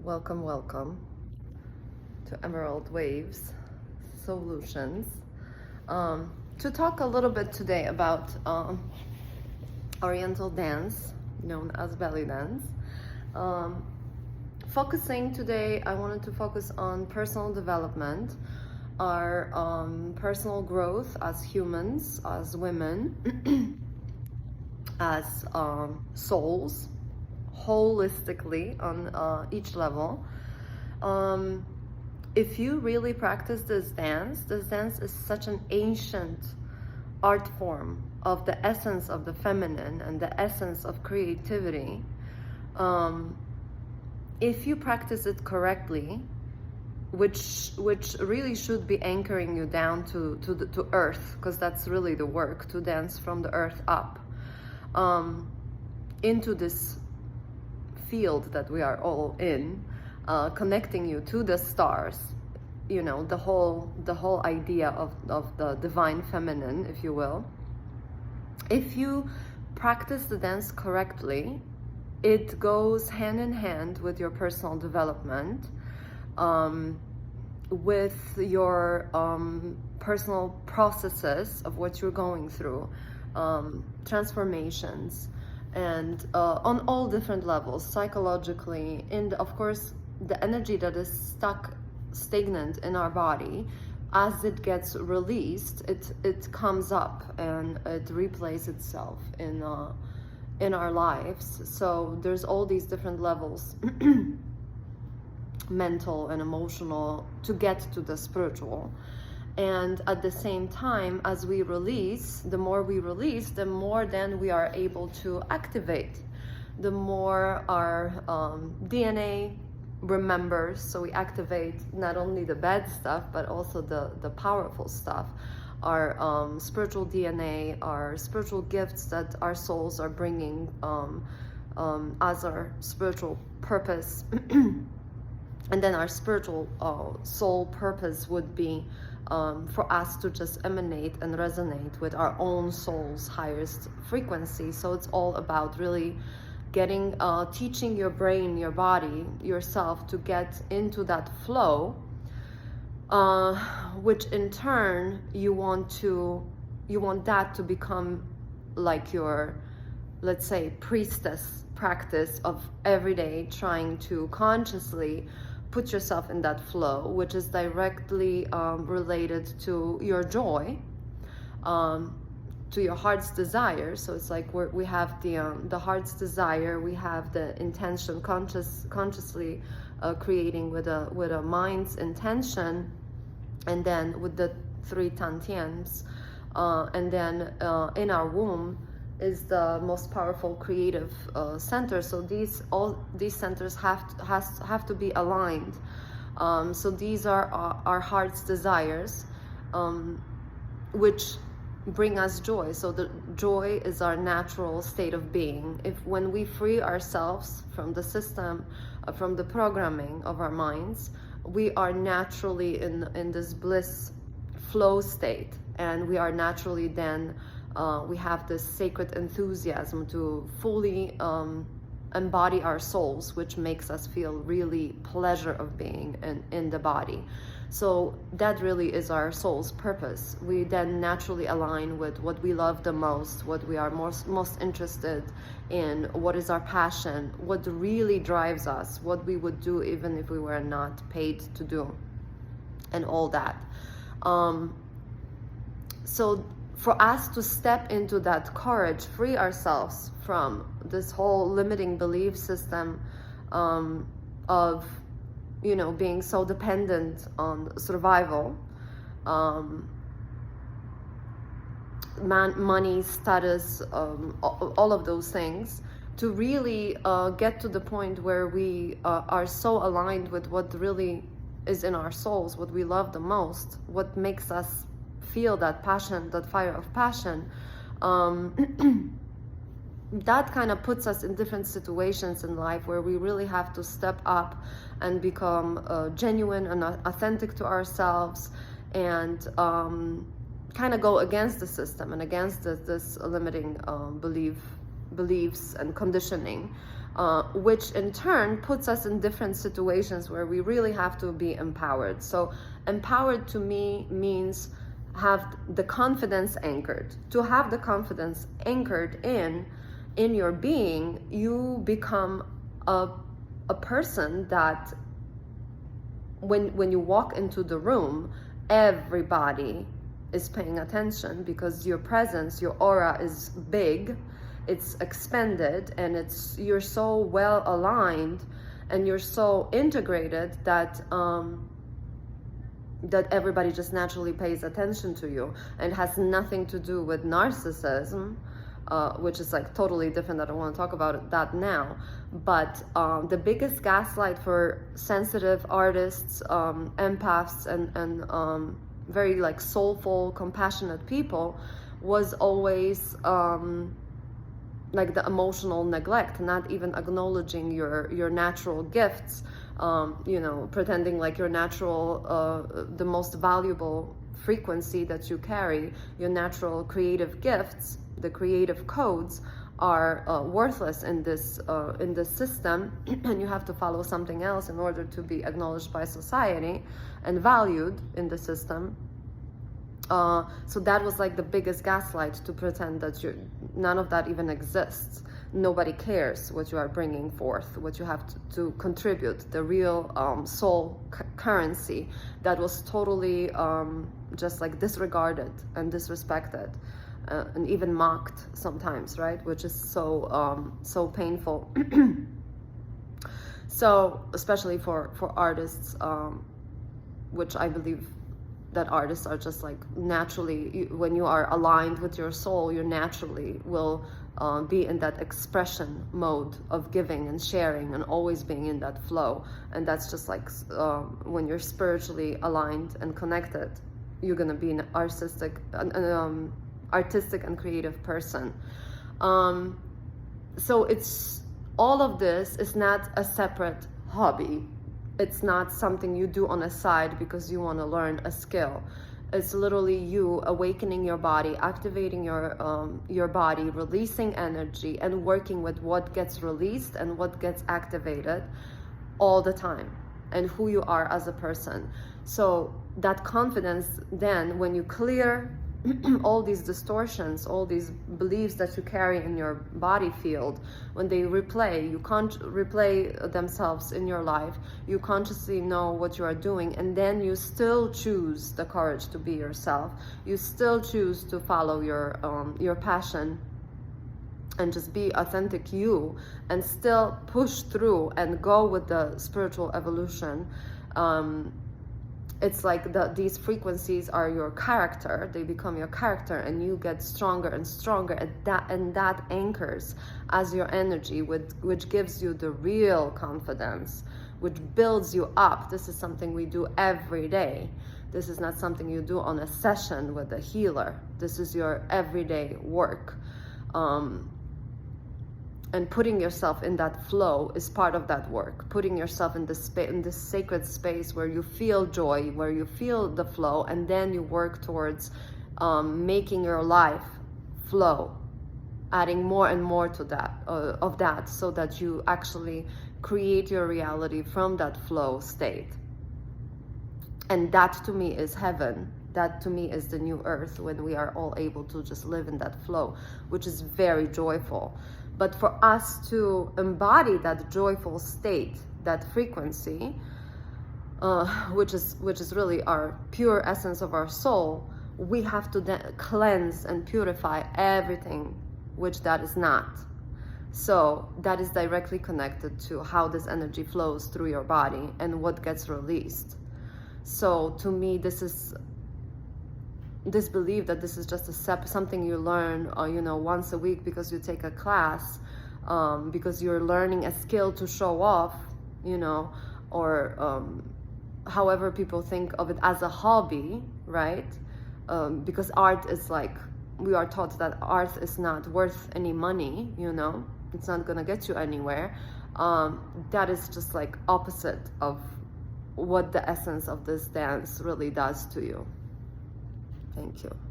Welcome, welcome to Emerald Waves Solutions. To talk a little bit today about Oriental dance, known as Bellydance. Focusing today, I wanted to focus on personal development, our personal growth as humans, as women, as souls, holistically on each level. If you really practice this dance is such an ancient art form of the essence of the feminine and the essence of creativity. If you practice it correctly, which really should be anchoring you down to earth, because that's really the work, to dance from the earth up into this field that we are all in, connecting you to the stars, you know, the whole idea of the divine feminine, if you will. If you practice the dance correctly, it goes hand in hand with your personal development, with your personal processes of what you're going through, transformations, and on all different levels, psychologically, and of course the energy that is stagnant in our body, as it gets released, it comes up and it replays itself in our lives. So there's all these different levels, mental and emotional, to get to the spiritual. And at the same time, as we release, the more we release, the more then we are able to activate, the more our DNA remembers. So we activate not only the bad stuff, but also the powerful stuff, our spiritual DNA, our spiritual gifts that our souls are bringing as our spiritual purpose. And then our spiritual soul purpose would be for us to just emanate and resonate with our own soul's highest frequency. So it's all about really getting, teaching your brain, your body, yourself to get into that flow, which in turn you want that to become like your, let's say, priestess practice of every day, trying to consciously put yourself in that flow, which is directly related to your joy, to your heart's desire. So it's like we have the heart's desire, we have the intention, consciously creating with a mind's intention, and then with the three tantians, and then in our womb is the most powerful creative center. So all these centers have to be aligned. So these are our heart's desires, which bring us joy. So the joy is our natural state of being. When we free ourselves from the system, from the programming of our minds, we are naturally in this bliss flow state, and we are naturally then we have this sacred enthusiasm to fully embody our souls, which makes us feel really pleasure of being in the body. So that really is our soul's purpose. We then naturally align with what we love the most, what we are most interested in, what is our passion, what really drives us, what we would do even if we were not paid to do, and all that. So for us to step into that courage, free ourselves from this whole limiting belief system of, you know, being so dependent on survival, money, status, all of those things, to really get to the point where we are so aligned with what really is in our souls, what we love the most, what makes us feel that passion, that fire of passion. That kind of puts us in different situations in life where we really have to step up and become genuine and authentic to ourselves, and kind of go against the system and against this limiting beliefs and conditioning, which in turn puts us in different situations where we really have to be empowered. So empowered to me means have the confidence anchored. To have the confidence anchored in your being, you become a person that when you walk into the room, everybody is paying attention, because your presence, your aura is big, it's expanded, and you're so well aligned and you're so integrated that that everybody just naturally pays attention to you, and has nothing to do with narcissism, which is like totally different. I don't want to talk about that now. But the biggest gaslight for sensitive artists, empaths, and very like soulful, compassionate people was always like the emotional neglect, not even acknowledging your natural gifts, you know, pretending like your natural, the most valuable frequency that you carry, your natural creative gifts, the creative codes, are worthless in this system, and you have to follow something else in order to be acknowledged by society and valued in the system. So that was like the biggest gaslight, to pretend that none of that even exists. Nobody cares what you are bringing forth, what you have to contribute, the real soul currency that was totally just like disregarded and disrespected, and even mocked sometimes, right? Which is so painful. So especially for artists, which I believe that artists are just like naturally, when you are aligned with your soul, you naturally will be in that expression mode of giving and sharing and always being in that flow. And that's just like when you're spiritually aligned and connected, you're gonna be an artistic and creative person. So it's all of this is not a separate hobby. It's not something you do on a side because you want to learn a skill. It's literally you awakening your body, activating your body, releasing energy, and working with what gets released and what gets activated all the time, and who you are as a person. So that confidence, then when you clear all these distortions, all these beliefs that you carry in your body field, when they replay themselves in your life, you consciously know what you are doing, and then you still choose the courage to be yourself. You still choose to follow your passion and just be authentic you, and still push through and go with the spiritual evolution. It's like these frequencies are your character. They become your character, and you get stronger and stronger at that, and that anchors as your energy, which gives you the real confidence, which builds you up. This is something we do every day. This is not something you do on a session with a healer. This is your everyday work. And putting yourself in that flow is part of that work. Putting yourself in this sacred space where you feel joy, where you feel the flow, and then you work towards making your life flow, adding more and more to that of that, so that you actually create your reality from that flow state. And that to me is heaven. That to me is the new earth, when we are all able to just live in that flow, which is very joyful. But for us to embody that joyful state, that frequency, which is really our pure essence of our soul, we have to then cleanse and purify everything which that is not. So that is directly connected to how this energy flows through your body and what gets released. So to me, this belief that this is just something you learn, once a week because you take a class, because you're learning a skill to show off, or however people think of it, as a hobby, right? Because art is like, we are taught that art is not worth any money, it's not gonna get you anywhere. That is just like opposite of what the essence of this dance really does to you. Thank you.